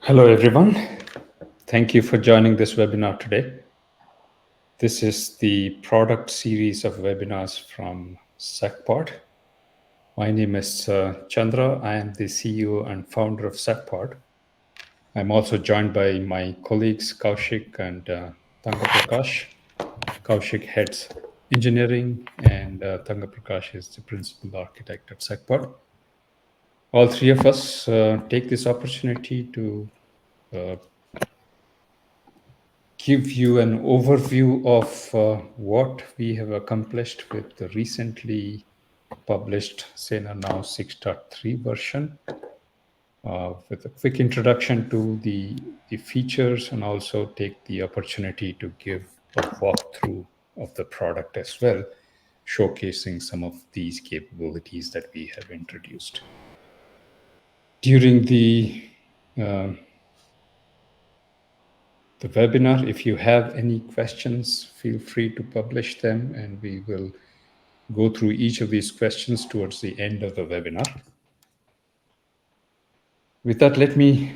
Hello, everyone. Thank you for joining this webinar today. This is the product series of webinars from SecPod. My name is Chandra. I am the CEO and founder of SecPod. I'm also joined by my colleagues Kaushik and Tanga Prakash. Kaushik heads engineering, and Tanga Prakash is the principal architect at SecPod. All three of us take this opportunity to give you an overview of what we have accomplished with the recently published SanerNow 6.3 version, with a quick introduction to the features, and also take the opportunity to give a walkthrough of the product as well, showcasing some of these capabilities that we have introduced. During the webinar, if you have any questions, feel free to publish them, and we will go through each of these questions towards the end of the webinar. With that, let me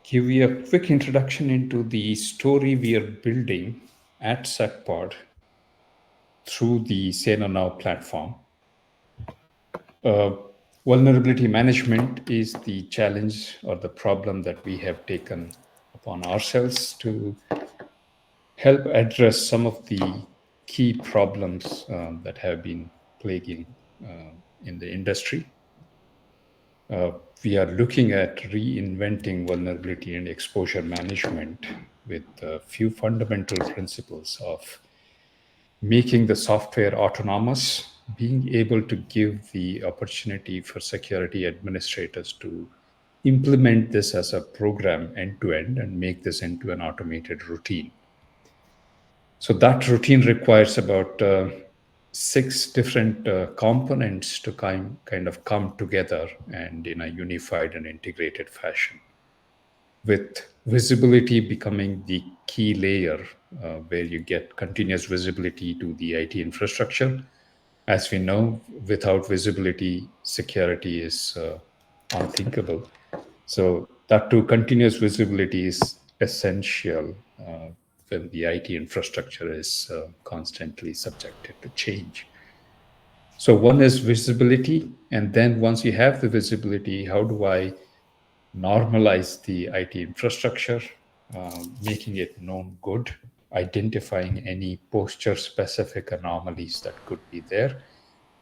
give you a quick introduction into the story we are building at SecPod through the SanerNow platform. Vulnerability management is the challenge or the problem that we have taken upon ourselves to help address some of the key problems that have been plaguing in the industry. We are looking at reinventing vulnerability and exposure management with a few fundamental principles of making the software autonomous, being able to give the opportunity for security administrators to implement this as a program end-to-end and make this into an automated routine. So that routine requires about 6 different components to kind of come together and in a unified and integrated fashion, with visibility becoming the key layer where you get continuous visibility to the IT infrastructure. As we know, without visibility, security is unthinkable. So that too, continuous visibility is essential when the IT infrastructure is constantly subjected to change. So one is visibility, and then once you have the visibility, how do I normalize the IT infrastructure, making it known good, identifying any posture-specific anomalies that could be there,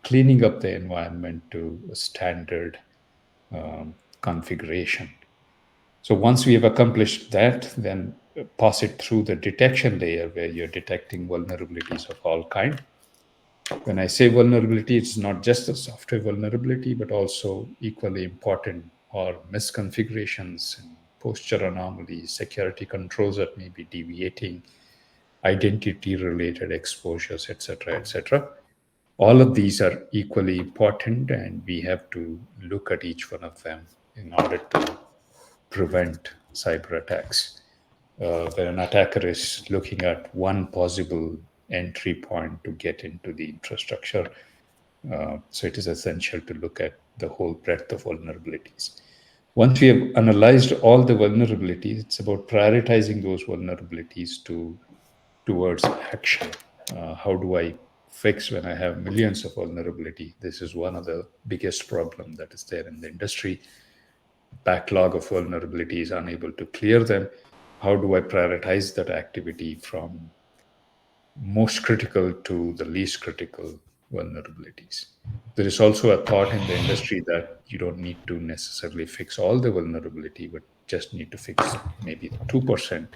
cleaning up the environment to a standard configuration. So once we have accomplished that, then pass it through the detection layer where you're detecting vulnerabilities of all kind. When I say vulnerability, it's not just a software vulnerability, but also equally important are misconfigurations and posture anomalies, security controls that may be deviating, identity-related exposures, etc., etc. All of these are equally important, and we have to look at each one of them in order to prevent cyber attacks. Where an attacker is looking at one possible entry point to get into the infrastructure. So it is essential to look at the whole breadth of vulnerabilities. Once we have analyzed all the vulnerabilities, it's about prioritizing those vulnerabilities towards action. How do I fix when I have millions of vulnerability? This is one of the biggest problems that is there in the industry. Backlog of vulnerabilities, unable to clear them. How do I prioritize that activity from most critical to the least critical vulnerabilities? There is also a thought in the industry that you don't need to necessarily fix all the vulnerability, but just need to fix maybe 2%.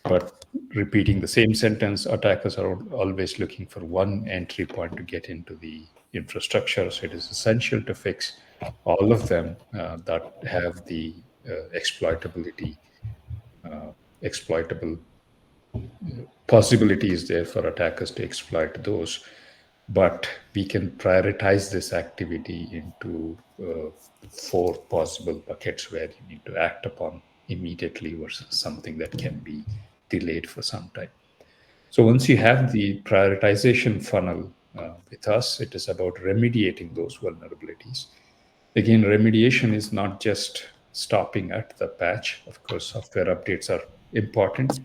But repeating the same sentence, attackers are always looking for one entry point to get into the infrastructure. So it is essential to fix all of them that have the exploitable possibilities there for attackers to exploit those. But we can prioritize this activity into 4 possible buckets where you need to act upon immediately versus something that can be delayed for some time. So once you have the prioritization funnel with us, it is about remediating those vulnerabilities. Again, remediation is not just stopping at the patch. Of course, software updates are important,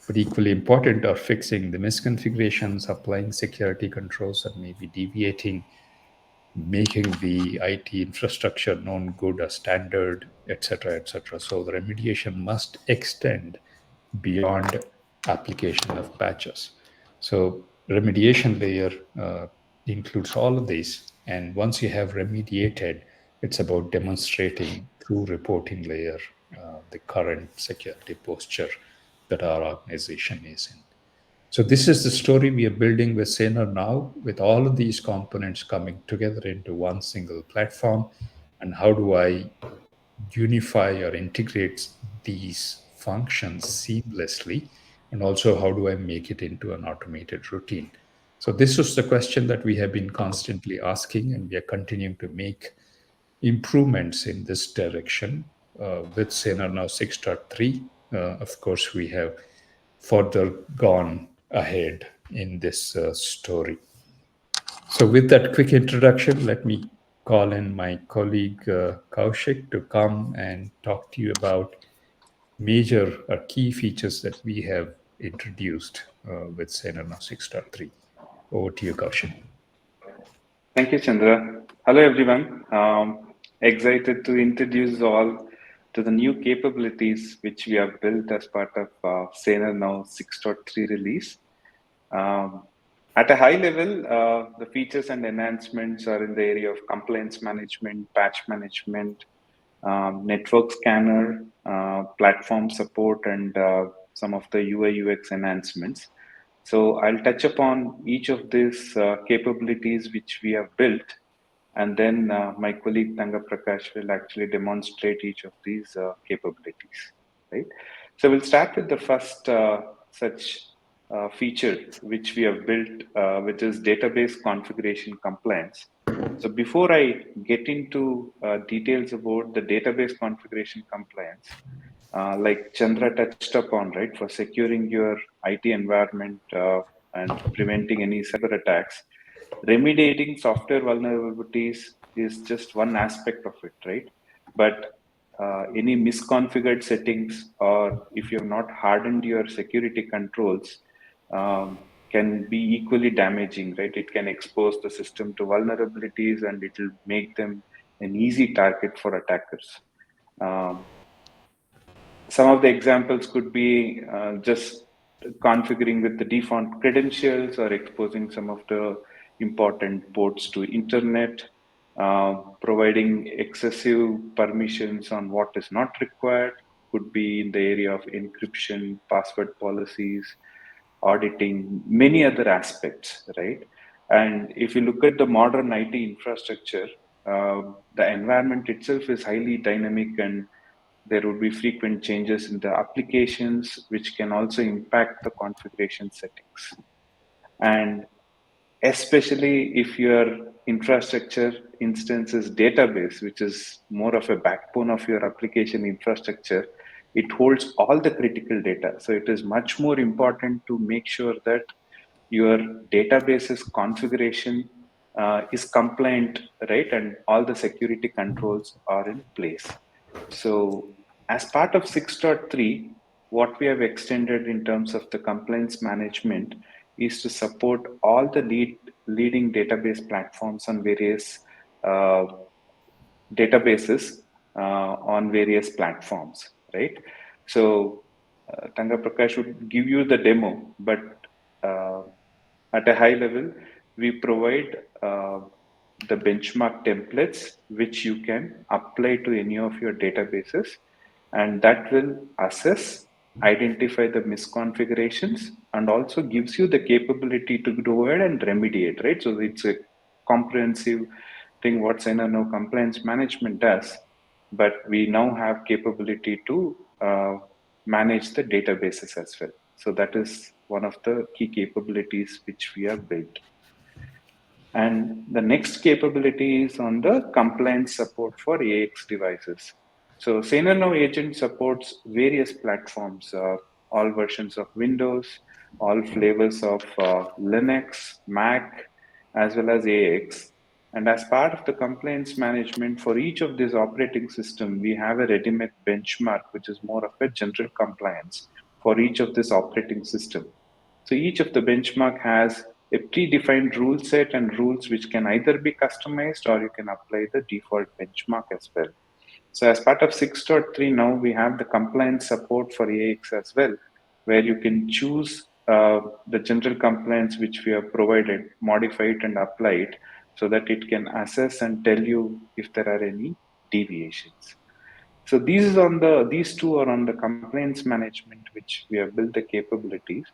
but equally important are fixing the misconfigurations, applying security controls, and maybe deviating, making the IT infrastructure known good as standard, etc., etc. So the remediation must extend beyond application of patches. So remediation layer includes all of these. And once you have remediated, it's about demonstrating through reporting layer the current security posture that our organization is in. So this is the story we are building with SanerNow, with all of these components coming together into one single platform. And how do I unify or integrate these functions seamlessly? And also, how do I make it into an automated routine? So this is the question that we have been constantly asking, and we are continuing to make improvements in this direction with SanerNow 6.3. Of course, we have further gone ahead in this story. So, with that quick introduction, let me call in my colleague Kaushik to come and talk to you about major or key features that we have introduced with SanerNow 6.3. Over to you, Kaushik. Thank you, Chandra. Hello, everyone. Excited to introduce all to the new capabilities which we have built as part of SanerNow 6.3 release. Um, at a high level, the features and enhancements are in the area of compliance management, patch management, network scanner, platform support, and some of the UI UX enhancements. So I'll touch upon each of these capabilities which we have built, and then my colleague Tanga Prakash will actually demonstrate each of these capabilities. Right. So we'll start with the first such feature which we have built, which is database configuration compliance. So before I get into details about the database configuration compliance, like Chandra touched upon, right, for securing your IT environment and preventing any cyber attacks, remediating software vulnerabilities is just one aspect of it, right? But any misconfigured settings, or if you have not hardened your security controls, can be equally damaging, right? It can expose the system to vulnerabilities, and it will make them an easy target for attackers. Um, some of the examples could be just configuring with the default credentials, or exposing some of the important ports to internet, providing excessive permissions on what is not required, could be in the area of encryption, password policies, auditing, many other aspects, right? And if you look at the modern IT infrastructure, the environment itself is highly dynamic, and there would be frequent changes in the applications, which can also impact the configuration settings. And especially if your infrastructure instance is database, which is more of a backbone of your application infrastructure, it holds all the critical data. So it is much more important to make sure that your database's configuration is compliant, right? And all the security controls are in place. So as part of 6.3, what we have extended in terms of the compliance management is to support all the leading database platforms on various uh, databases on various platforms, right? So Tanga Prakash would give you the demo, but uh, at a high level, we provide the benchmark templates which you can apply to any of your databases, and that will assess, identify the misconfigurations, and also gives you the capability to go ahead and remediate, right? So it's a comprehensive thing what SanerNow compliance management does, but we now have capability to manage the databases as well. So that is one of the key capabilities which we have built. And the next capability is on the compliance support for AX devices. So SanerNow Agent supports various platforms, all versions of Windows, all flavors of Linux, Mac, as well as AX. And as part of the compliance management for each of these operating system, we have a ready-made benchmark, which is more of a general compliance for each of this operating system. So each of the benchmark has a predefined rule set and rules which can either be customized or you can apply the default benchmark as well. So as part of 6.3 now we have the compliance support for AX as well, where you can choose the general compliance which we have provided, modify it and apply it so that it can assess and tell you if there are any deviations. So these two are on the compliance management which we have built the capabilities.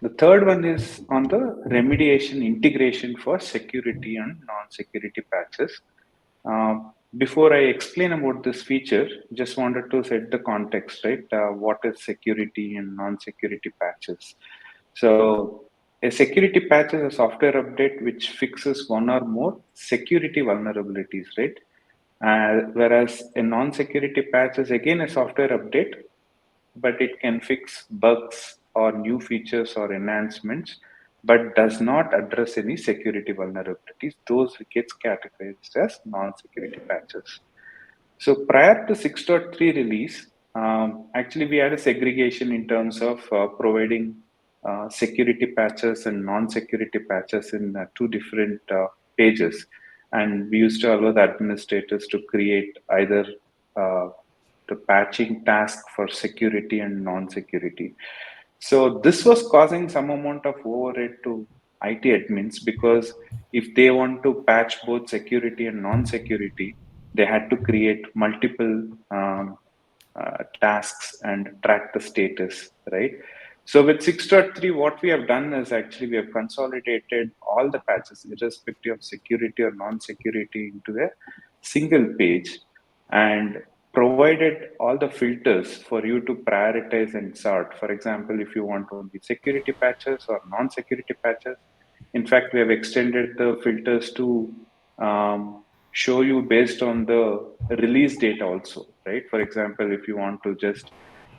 The third one is on the remediation integration for security and non-security patches. Before I explain about this feature, just wanted to set the context, right? What is security and non-security patches? So a security patch is a software update which fixes one or more security vulnerabilities, right? Whereas a non-security patch is again a software update but it can fix bugs or new features or enhancements, but does not address any security vulnerabilities. Those gets categorized as non-security patches. So prior to 6.3 release, actually we had a segregation in terms of providing security patches and non-security patches in two different pages. And we used to allow the administrators to create either uh, the patching task for security and non-security. So this was causing some amount of overhead to IT admins because if they want to patch both security and non-security, they had to create multiple tasks and track the status, right? So with 6.3, what we have done is actually we have consolidated all the patches, irrespective of security or non-security, into a single page and provided all the filters for you to prioritize and sort. For example, if you want only security patches or non-security patches, in fact, we have extended the filters to show you based on the release date also, right? For example, if you want to just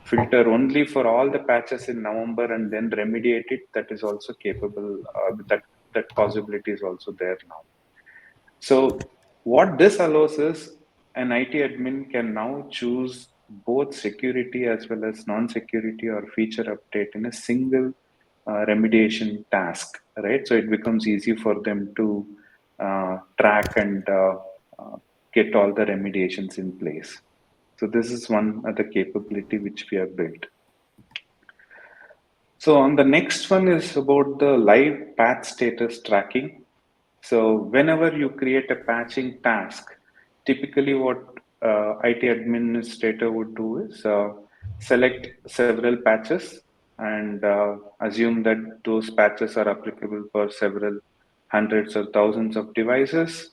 filter only for all the patches in November and then remediate it, that is also capable. That possibility is also there now. So what this allows is an IT admin can now choose both security as well as non-security or feature update in a single remediation task, right? So it becomes easy for them to track and uh, get all the remediations in place. So this is one other capability which we have built. So on the next one is about the live patch status tracking. So whenever you create a patching task, typically what IT administrator would do is select several patches and assume that those patches are applicable for several hundreds or thousands of devices.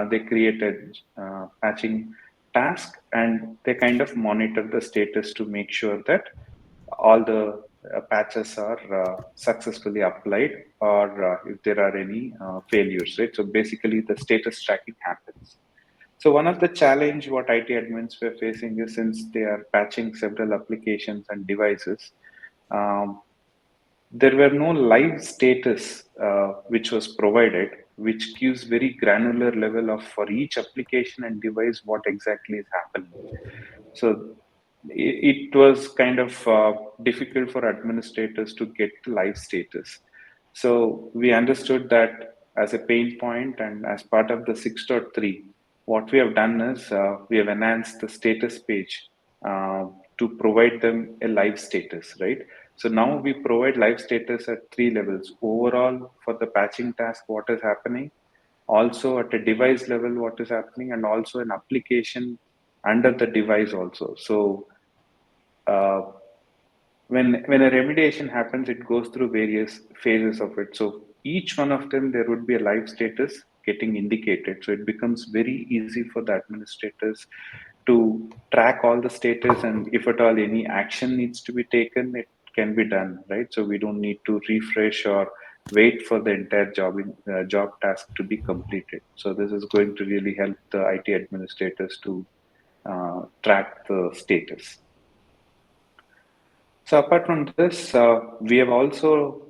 They create a patching task and they kind of monitor the status to make sure that all the patches are successfully applied or if there are any failures, right? So basically the status tracking happens. So one of the challenge what IT admins were facing is since they are patching several applications and devices, um, there were no live status which was provided, which gives very granular level of for each application and device what exactly is happening. So it was kind of difficult for administrators to get live status. So we understood that as a pain point, and as part of the 6.3, what we have done is we have enhanced the status page uh, to provide them a live status, right? So now we provide live status at three levels: overall for the patching task, what is happening, also at a device level what is happening, and also an application under the device also. So uh, when a remediation happens, it goes through various phases of it. So each one of them there would be a live status getting indicated, so it becomes very easy for the administrators to track all the status, and if at all any action needs to be taken, it can be done, right? So we don't need to refresh or wait for the entire job task to be completed. So this is going to really help the IT administrators to track the status. So apart from this, we have also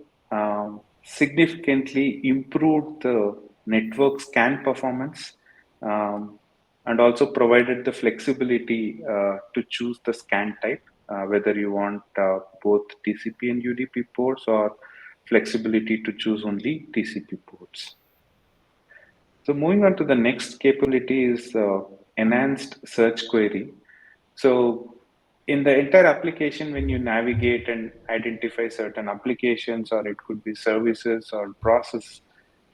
significantly improved the network scan performance, and also provided the flexibility to choose the scan type, whether you want both TCP and UDP ports or flexibility to choose only TCP ports. So moving on to the next capability is enhanced search query. So in the entire application, when you navigate and identify certain applications, or it could be services or process,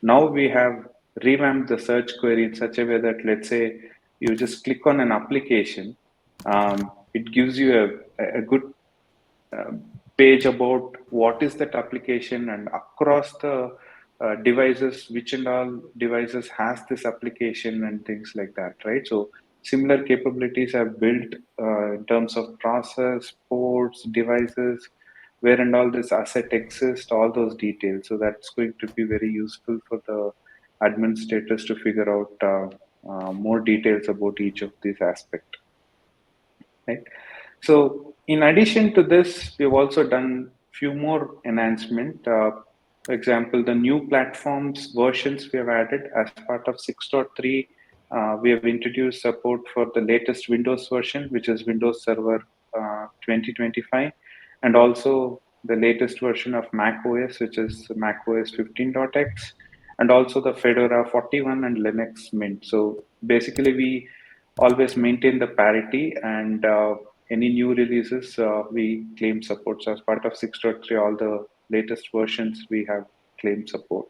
now we have revamped the search query in such a way that, let's say, you just click on an application, it gives you a good page about what is that application and across the devices, which and all devices has this application and things like that, right? So similar capabilities are built in terms of process, ports, devices, where and all this asset exists, all those details. So that's going to be very useful for the administrators to figure out more details about each of these aspects, right? So in addition to this, we've also done few more enhancement. For example, the new platforms versions we have added as part of 6.3. We have introduced support for the latest Windows version, which is Windows Server 2025, and also the latest version of Mac OS, which is Mac OS 15.x, and also the Fedora 41 and Linux Mint. So basically, we always maintain the parity, and any new releases we claim support. So as part of 6.3, all the latest versions we have claim support.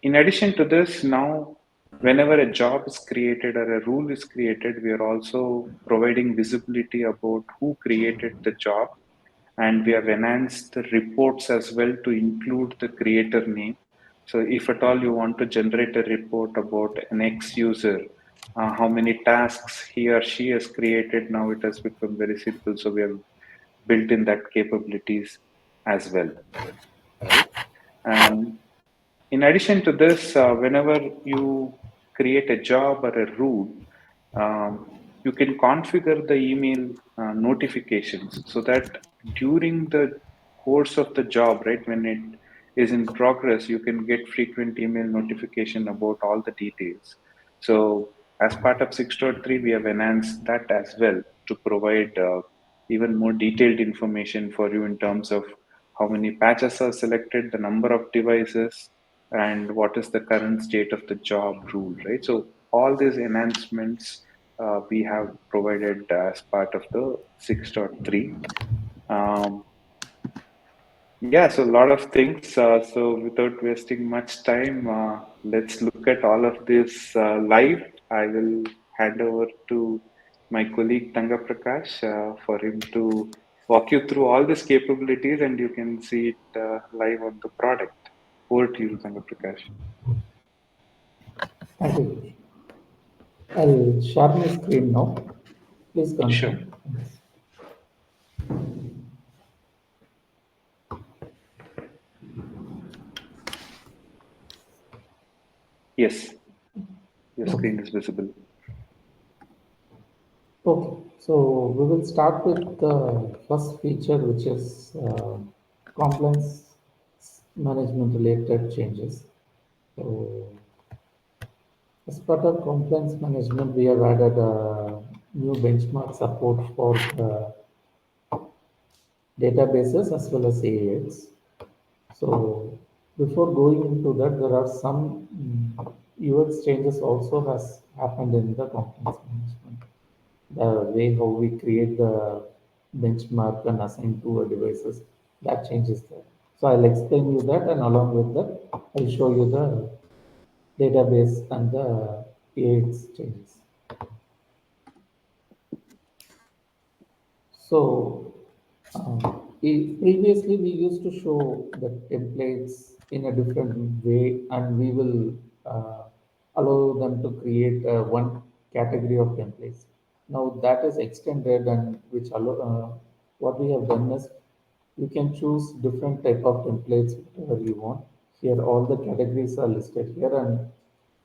In addition to this, now whenever a job is created or a rule is created, we are also providing visibility about who created the job, and we have enhanced the reports as well to include the creator name. So if at all you want to generate a report about an X user, how many tasks he or she has created, now it has become very simple. So we have built in that capabilities as well, right? And in addition to this, whenever you create a job or a rule, you can configure the email notifications so that during the course of the job, right, when it is in progress, you can get frequent email notification about all the details. So as part of 6.3, we have enhanced that as well to provide even more detailed information for you in terms of how many patches are selected, the number of devices, and what is the current state of the job rule, right? So all these enhancements we have provided as part of the 6.3. Um, yeah, so a lot of things. So without wasting much time, let's look at all of this live. I will hand over to my colleague Tanga Prakash for him to walk you through all these capabilities, and you can see it live on the product. Over to you, Tanga Prakash. Thank you. I'll share my screen now. Please Sure. confirm. Yes, your Okay. screen is visible. Okay. So we will start with the first feature, which is compliance management related changes. So as part of compliance management, we have added new benchmark support for the databases as well as AX. So before going into that, there are some UX changes also has happened in the compliance management. The way how we create the benchmark and assign to a devices, that changes there. So I'll explain you that, and along with that, I'll show you the database and the AX changes. So, previously we used to show the templates in a different way, and we will allow them to create one category of templates. Now that is extended, and which allow what we have done is you can choose different type of templates whatever you want. Here, all the categories are listed here, and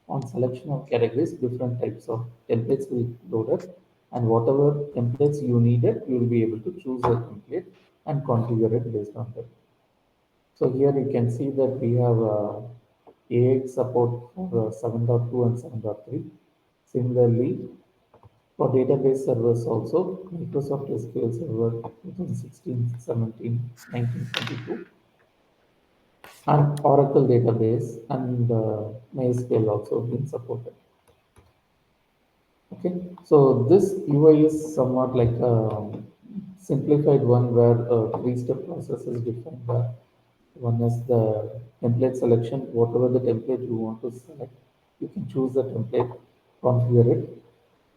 on selection of categories, different types of templates will be loaded, and whatever templates you needed, you will be able to choose a template and configure it based on that. So here you can see that we have AX support for 7.2 and 7.3. Similarly, for database servers also, Microsoft SQL Server 2016, 17, 19, 22, and Oracle database and MySQL also been supported. Okay, so this UI is somewhat like a simplified one where a three-step process is defined. One is the template selection, whatever the template you want to select, you can choose the template, configure it,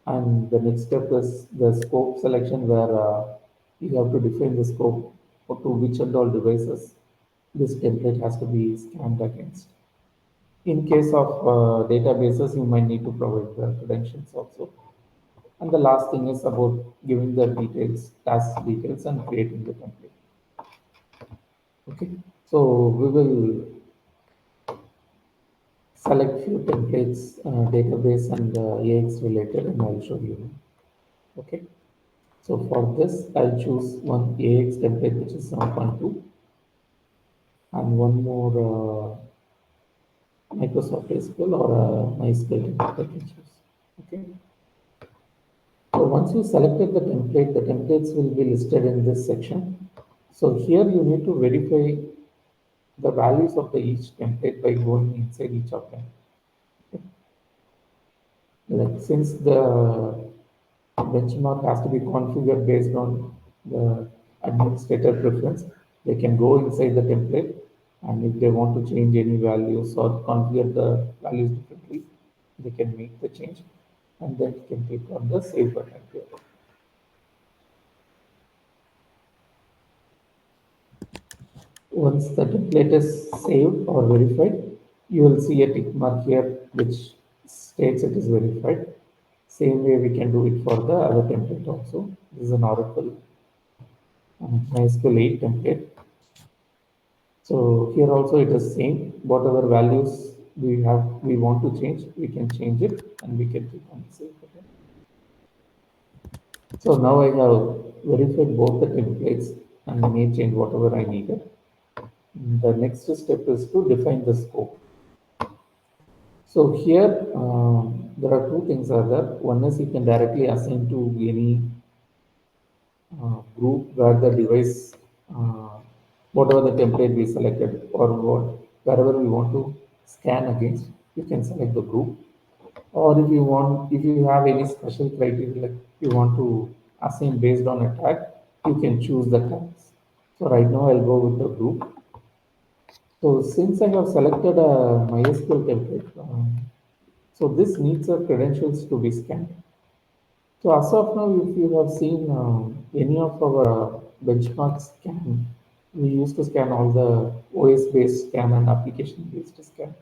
and the next step is the scope selection where you have to define the scope or to which and all devices this template has to be scanned against. In case of databases, you might need to provide the credentials also. And the last thing is about giving the details, task details, and creating the template. Okay, so we will select few templates, database and AX related, and I'll show you. Okay, so for this, I'll choose one AX template which is 7.2 and one more Microsoft SQL or MySQL template I can choose. Okay. So once you selected the templates will be listed in this section. So here you need to verify the values of the each template by going inside each of them. Okay. Like since the benchmark has to be configured based on the administrator preference, they can go inside the template and if they want to change any values or configure the values differently, they can make the change and then you can click on the save button here. Once the template is saved or verified, you will see a tick mark here which states it is verified. Same way we can do it for the other template also. This is an Oracle MySQL 8 template. So here also it is same. Whatever values we want to change, we can change it and we can click on save button. So now I have verified both the templates and I may change whatever I needed. The next step is to define the scope. So here there are two things are there. One is you can directly assign to any group where the device, whatever the template we selected or wherever we want to scan against, you can select the group. Or if you have any special criteria, like you want to assign based on a tag, you can choose the tags. So right now I'll go with the group. So since I have selected a MySQL template, so this needs a credentials to be scanned. So as of now, if you have seen any of our benchmark scan, we used to scan all the OS-based scan and application-based scan.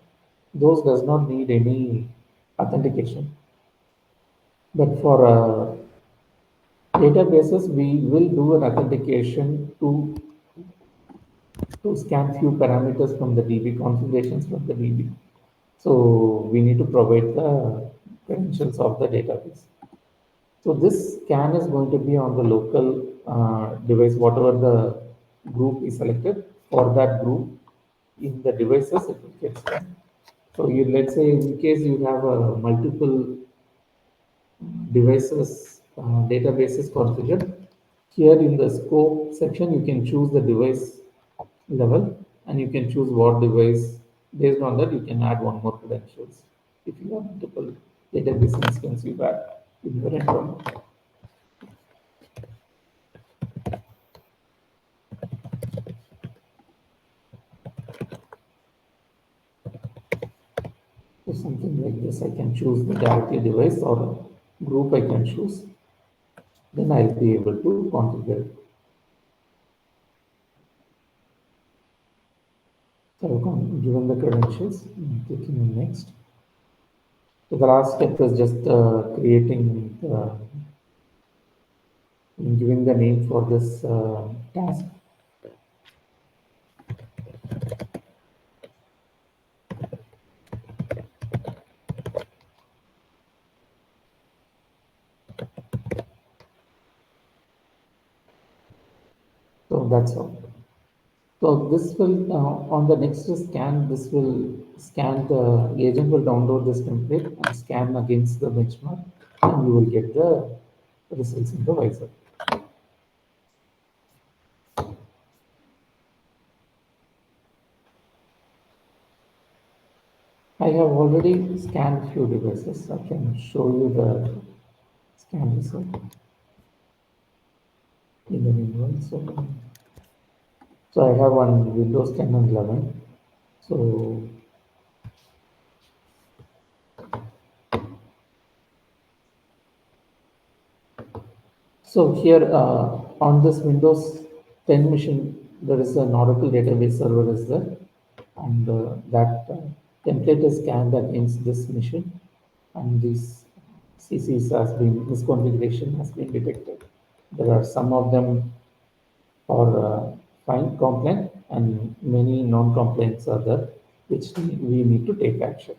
Those does not need any authentication. But for databases, we will do an authentication to scan few parameters from the DB, configurations from the DB. So we need to provide the credentials of the database. So this scan is going to be on the local device, whatever the group is selected for that group in the devices it will get scanned. So you let's say in case you have multiple devices databases configured, here in the scope section you can choose the device level and you can choose what device. Based on that you can add one more credentials if you have multiple database instance you add in your environment. So something like this, I can choose the directly device or group I can choose. Then I'll be able to configure. So I've given the credentials, I'm clicking on next. So the last step is just creating giving the name for this task. So that's all. So this will, on the next scan, this will scan the agent will download this template and scan against the benchmark, and you will get the results in the visor. I have already scanned few devices. I can show you the scan result in the meanwhile. So I have on Windows 10 and 11. So So here on this Windows 10 machine, there is an Oracle database server is there, and that template is scanned against this machine, and this CCs has been misconfiguration has been detected. There are some of them are fine compliant, and many non-compliants are there, which we need to take action.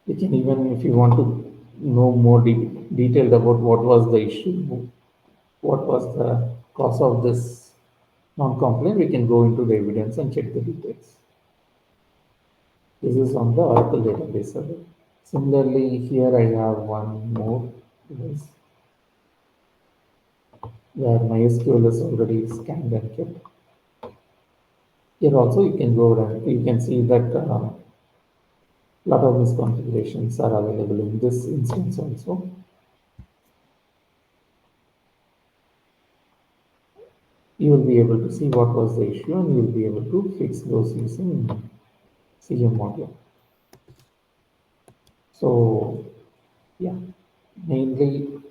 You can even, if you want to know more detailed about what was the issue, what was the cause of this non-compliant, we can go into the evidence and check the details. This is on the Oracle database server. Similarly, here I have one more device where MySQL is already scanned and kept. Here also you can go and you can see that lot of misconfigurations are available in this instance also. You will be able to see what was the issue and you will be able to fix those using CM module. So yeah, mainly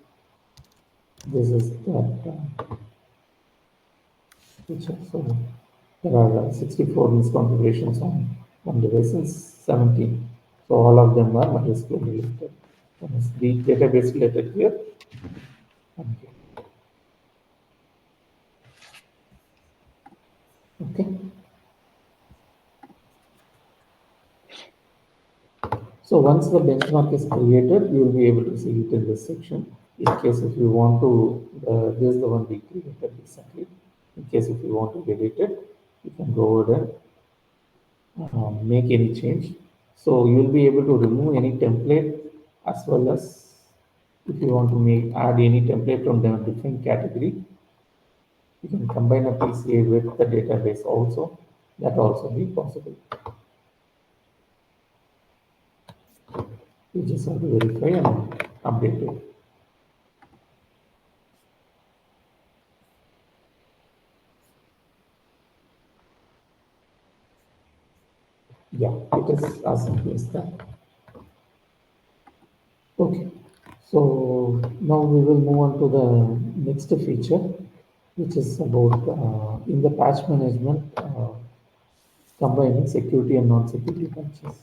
this is that feature. So there are 64 misconfigurations on one device and 17. So all of them are MySQL related. One is the database related here. Okay. So once the benchmark is created, you will be able to see it in this section. In case if you want to, this is the one we created recently. In case if you want to delete it, you can go over there, make any change. So you will be able to remove any template as well as if you want to add any template from the different category, you can combine a PCA with the database also. That also be possible. You just have to verify and update it. Yeah, it is as simple as that. Okay, so now we will move on to the next feature, which is about in the patch management, combining security and non-security patches.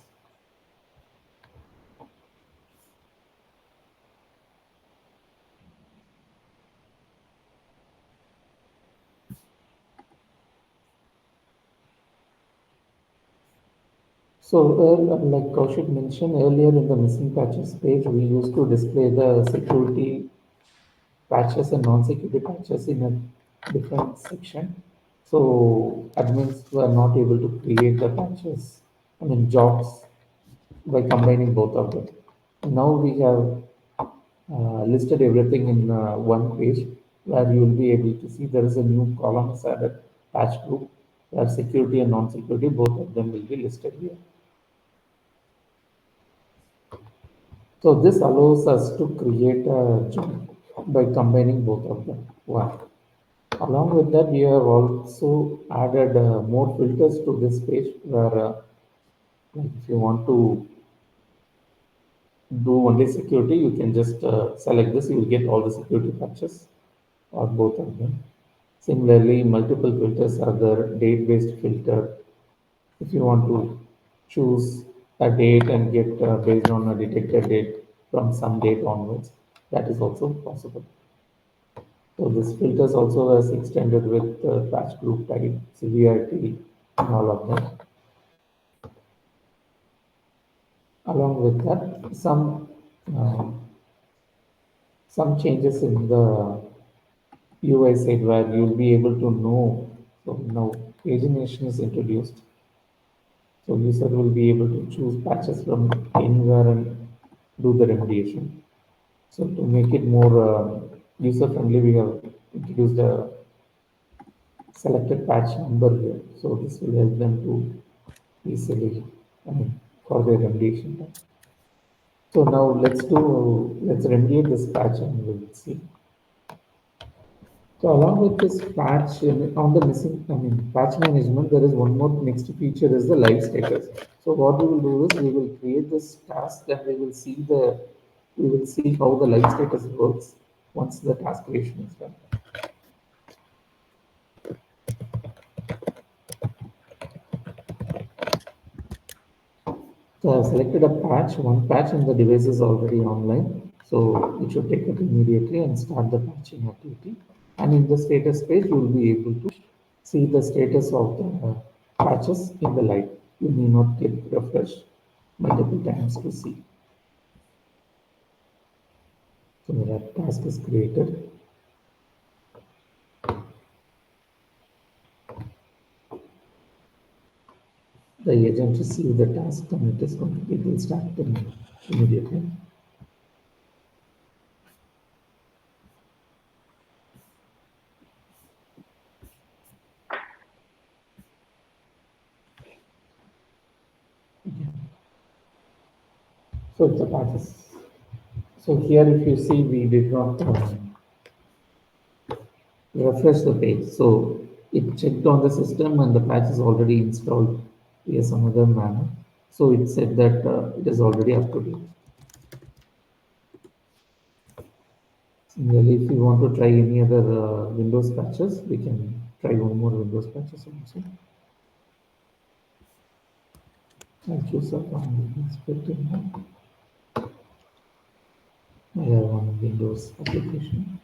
So, like Kaushik mentioned earlier in the missing patches page, we used to display the security patches and non-security patches in a different section. So, admins were not able to create the patches, jobs by combining both of them. Now we have listed everything in one page where you will be able to see there is a new column added patch group where security and non-security both of them will be listed here. So this allows us to create a job by combining both of them. One. Along with that, we have also added more filters to this page where like if you want to do only security, you can just select this, you will get all the security patches or both of them. Similarly, multiple filters are there, date-based filter. If you want to choose a date and get based on a detected date from some date onwards, that is also possible. So this filters also is extended with patch group type, severity, and all of that. Along with that, some changes in the UI side where you'll be able to know So now pagination is introduced. So user will be able to choose patches from anywhere and do the remediation. So to make it more user friendly, we have introduced a selected patch number here. So this will help them to easily, for their remediation time. So now let's remediate this patch and we'll see. So along with this patch on the missing, patch management, there is one more next feature is the live status. So what we will do is we will create this task and we will see how the live status works once the task creation is done. So I've selected a patch, one patch, and the device is already online. So it should take it immediately and start the patching activity. And in the status page, you will be able to see the status of the patches in the live. You need not click refresh multiple times to see. So that task is created. The agent receives the task and it will start immediately. So the patches. So here, if you see, we did not refresh the page. So it checked on the system and the patch is already installed via some other manner. So it said that it is already up to date. Similarly, if you want to try any other Windows patches, we can try one more Windows patches also. I'll choose a one inspecting. I have one Windows application.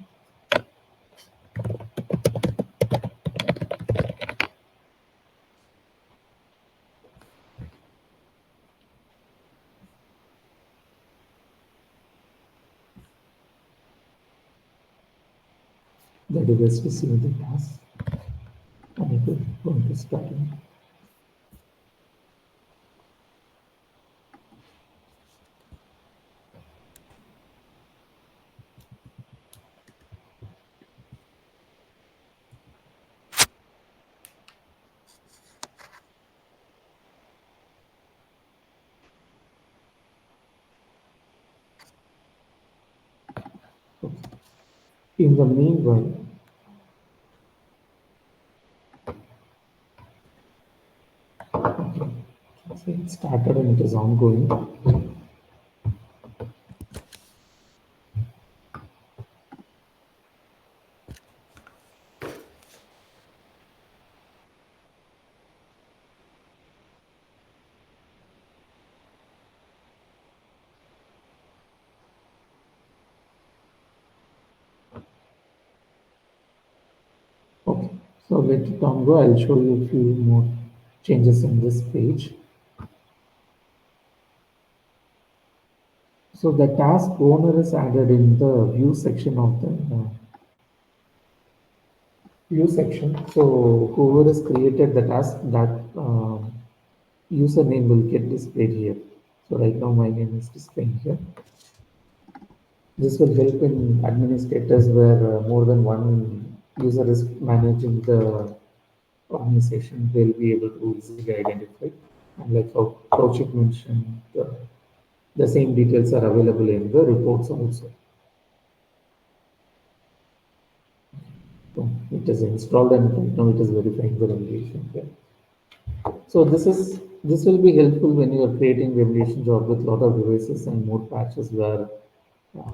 The device received the task and it will go into starting. Okay. In the meanwhile, okay, so it started and it is ongoing. Okay, so let it on go. I'll show you a few more changes in this page. So the task owner is added in the view section of the view section. So whoever has created the task, that username will get displayed here. So right now my name is displaying here. This will help in administrators where more than one user is managing the organization. They'll be able to easily identify. And like how Kaushik mentioned, the same details are available in the reports also. So it is installed and right now it is verifying the remediation here. So this will be helpful when you are creating remediation job with lot of devices and more patches where uh,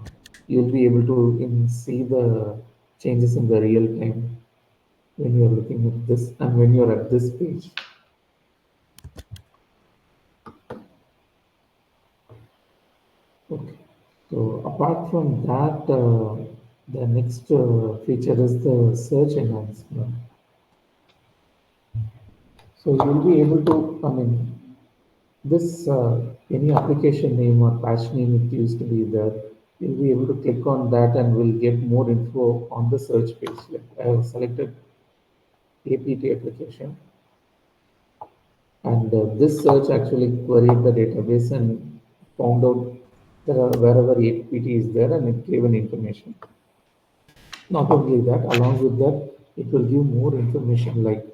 you'll be able to see the changes in the real time when you're looking at this and when you're at this page. Okay. So apart from that, the next feature is the search enhancement. So you'll be able to, this any application name or patch name it used to be there, you'll be able to click on that and will get more info on the search page. Like I have selected APT application. And this search actually queried the database and found out wherever APT is there, and it gave an information. Not only that, along with that, it will give more information like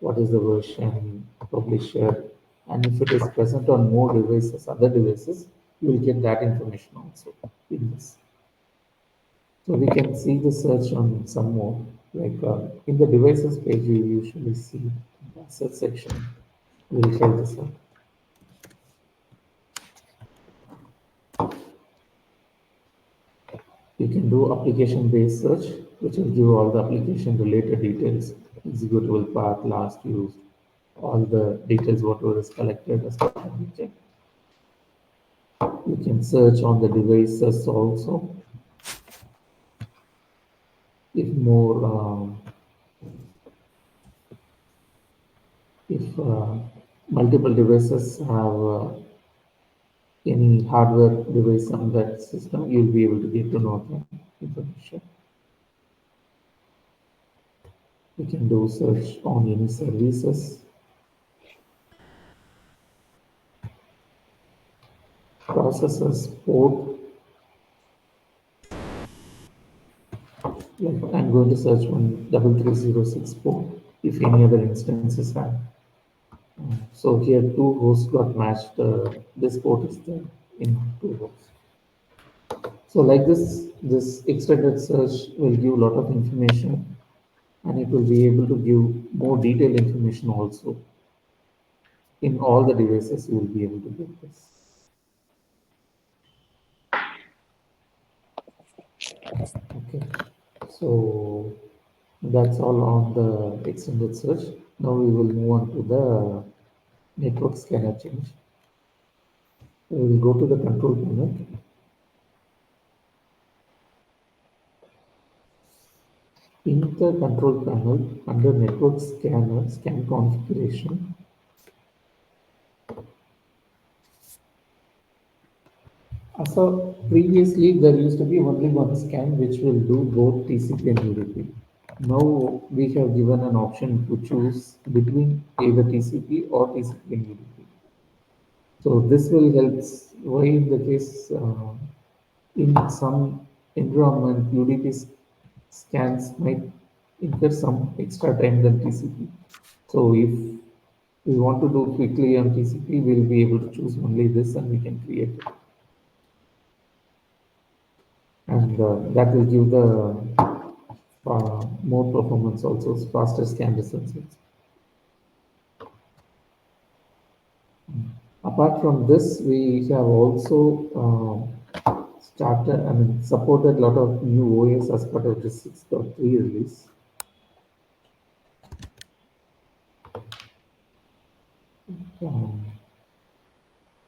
what is the version, publisher, and if it is present on more devices, other devices, you will get that information also in this. So we can see the search on some more, like in the devices page, you usually see the asset section. We'll try this out. You can do application-based search, which will give all the application-related details, executable path, last used, all the details whatever is collected as part of the check. You can search on the devices also. If more, if multiple devices have any hardware device on that system, you'll be able to get to know that information. You can do search on any services. Processes, port. Like I'm going to search on 3306 port if any other instances have. So here two hosts got matched. This port is there in two hosts. So like this extended search will give a lot of information, and it will be able to give more detailed information also. In all the devices, you will be able to get this. Okay, so that's all on the extended search. Now we will move on to the network scanner change. We will go to the control panel. In the control panel, under network scanner, scan configuration, so previously there used to be only one scan which will do both TCP and UDP. Now we have given an option to choose between either TCP or TCP and UDP. So this will help. Why in the case in some environment UDP scans might incur some extra time than TCP. So if we want to do quickly on TCP, we'll be able to choose only this and we can create it. And that will give the more performance also, faster scan results. Apart from this, we have also supported a lot of new OS as part of the 6.3 release.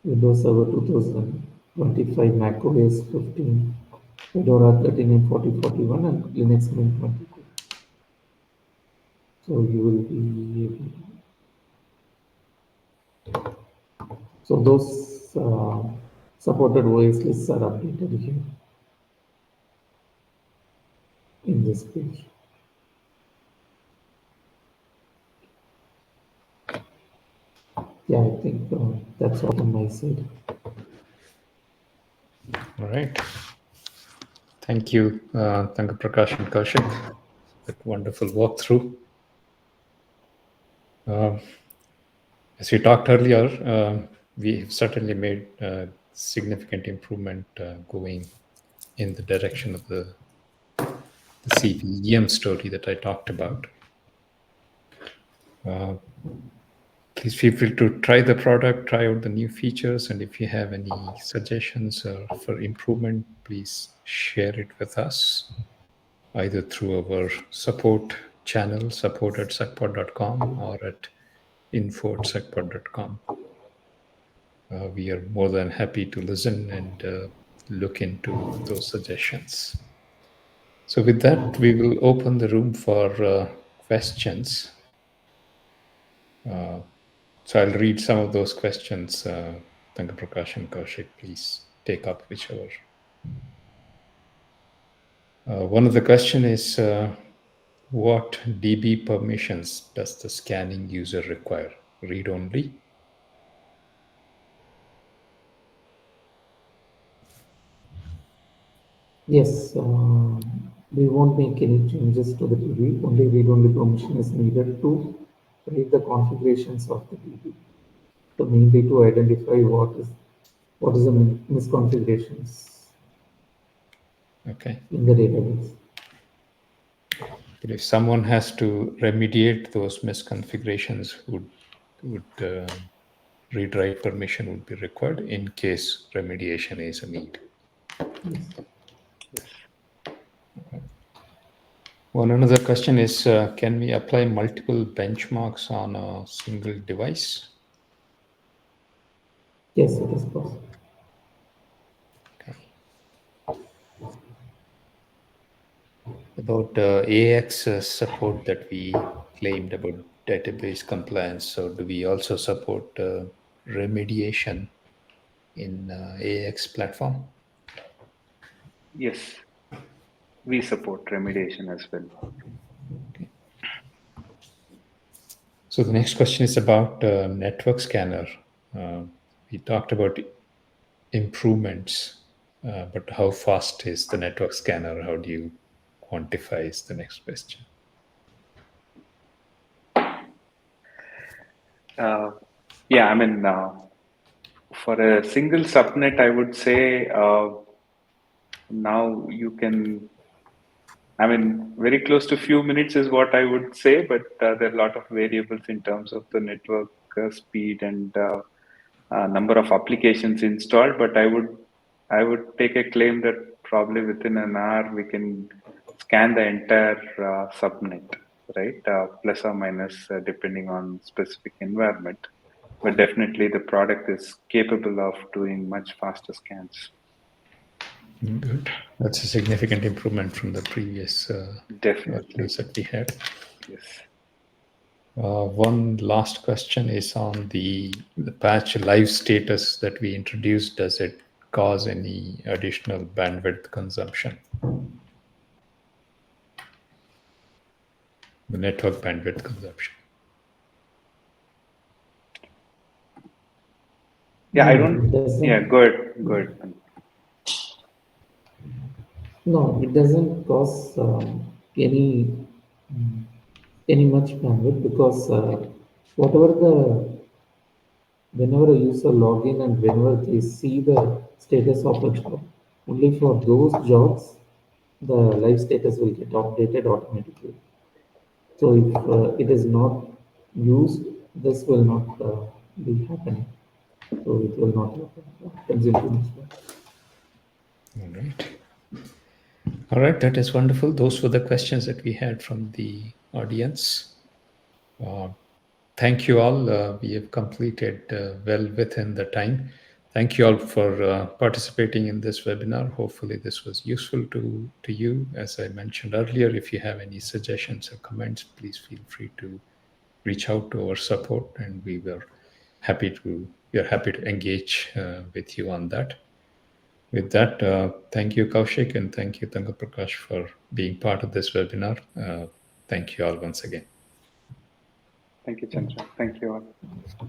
Windows Server 2025, Mac OS 15, Fedora 13 and 4041, and Linux Mint 22. So you will be able to. So those supported OS lists are updated here in this page. Yeah, I think that's all on my side. All right. Thank you, Thank Prakash and Kaushik. That wonderful walkthrough. As we talked earlier, we have certainly made significant improvement going in the direction of the CPEM story that I talked about. Please feel free to try the product, try out the new features, and if you have any suggestions for improvement, please share it with us, either through our support channel, support@secpod.com, or at info@secpod.com. We are more than happy to listen and look into those suggestions. So with that, we will open the room for questions. So I'll read some of those questions. Thank Prakash and Kaushik, please take up whichever. One of the question is, what DB permissions does the scanning user require? Read only? Yes, we won't make any changes to the DB. Only read-only permission is needed to read the configurations of the DB. So mainly to identify what is the misconfigurations Okay. in the database. But if someone has to remediate those misconfigurations, would read write permission would be required in case remediation is a need. Yes. One another question is, can we apply multiple benchmarks on a single device? Yes, it is possible. Okay. About AX support that we claimed about database compliance. So do we also support remediation in AX platform? Yes, we support remediation as well. Okay. So the next question is about network scanner. We talked about improvements, but how fast is the network scanner? How do you quantify is the next question. Yeah, I mean, for a single subnet, I would say now you can, I mean, very close to few minutes is what I would say, but there are a lot of variables in terms of the network speed and number of applications installed. But I would take a claim that probably within an hour we can scan the entire subnet, right? Plus or minus, depending on specific environment. But definitely the product is capable of doing much faster scans. Good. That's a significant improvement from the previous Definitely. versions that we had. Yes. One last question is on the patch live status that we introduced. Does it cause any additional bandwidth consumption? The network bandwidth consumption. Yeah, I No, don't. it doesn't. Yeah, good. No, it doesn't cause any any much bandwidth because whatever the whenever a user log in and whenever they see the status of a job, only for those jobs the live status will get updated automatically. So if it is not used, this will not be happening. So it will not consume too much time. All right. All right, that is wonderful. Those were the questions that we had from the audience. Thank you all. We have completed well within the time. Thank you all for participating in this webinar. Hopefully this was useful to you. As I mentioned earlier, if you have any suggestions or comments, please feel free to reach out to our support, and we are happy to engage with you on that. With that, thank you, Kaushik, and thank you, Tanga Prakash, for being part of this webinar. Thank you all once again. Thank you, Chandra. Thank you all.